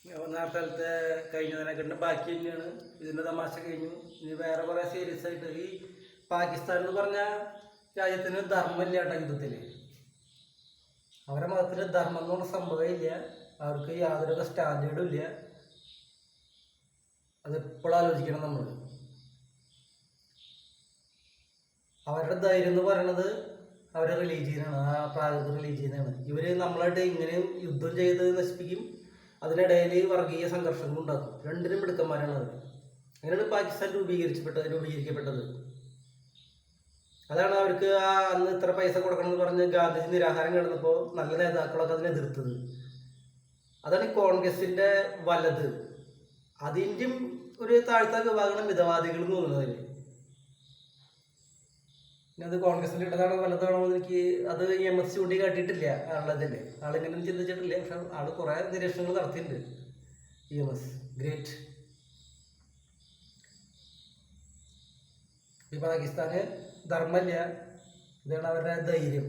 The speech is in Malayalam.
നേരത്തെ കഴിഞ്ഞതിനെക്കൊണ്ട് ബാക്കി തന്നെയാണ്. ഇതിൻ്റെ തമാശ കഴിഞ്ഞു. ഇനി വേറെ കുറേ സീരിയസ് ആയിട്ട് ഈ പാകിസ്ഥാൻ എന്ന് പറഞ്ഞ രാജ്യത്തിന് ധർമ്മമില്ല കേട്ടോ. യുദ്ധത്തിൽ അവരുടെ മതത്തിൽ ധർമ്മം എന്ന് പറഞ്ഞ സംഭവം ഇല്ല. അവർക്ക് യാതൊരു സ്റ്റാൻഡേർഡും ഇല്ല. അതെപ്പോഴും ആലോചിക്കണം നമ്മൾ. അവരുടെ ധൈര്യം എന്ന് പറയുന്നത് അവരുടെ റിലീജിയനാണ്, ആ പ്രാകൃത റിലീജിയനാണ്. ഇവർ നമ്മളായിട്ട് ഇങ്ങനെയും യുദ്ധം ചെയ്ത് നശിപ്പിക്കും, അതിനിടയിൽ വർഗീയ സംഘർഷങ്ങൾ ഉണ്ടാക്കും. രണ്ടിനും മിടുക്കന്മാരാണ് അവർ. അങ്ങനെയാണ് പാകിസ്ഥാൻ രൂപീകരിക്കപ്പെട്ടത്. അതാണ് അവർക്ക് ആ അന്ന് ഇത്ര പൈസ കൊടുക്കണം എന്ന് പറഞ്ഞ് ഗാന്ധിജി നിരാഹാരം കിടന്നപ്പോൾ നല്ല നേതാക്കളൊക്കെ അതിനെ എതിർത്തത്. അതാണ് ഈ കോൺഗ്രസിൻ്റെ വലത്. അതിൻ്റെയും ഒരു താഴ്ത്ത വിഭാഗമാണ് മിതവാദികൾ എന്ന് തോന്നുന്നതിൽ. പിന്നെ അത് കോൺഗ്രസിൻ്റെ ഇട്ടതാണോ വലതാണോ എന്ന് എനിക്ക് അത് EMS ചൂണ്ടി കാട്ടിയിട്ടില്ല. ആളുള്ളതില്ലേ ആളിങ്ങനെ ചിന്തിച്ചിട്ടില്ല. പക്ഷെ ആൾ കുറേ നിരീക്ഷണങ്ങൾ നടത്തിയിട്ടുണ്ട്. EMS great. ഈ പാകിസ്ഥാന് ധർമ്മമില്ല, ഇതാണ് അവരുടെ ധൈര്യം.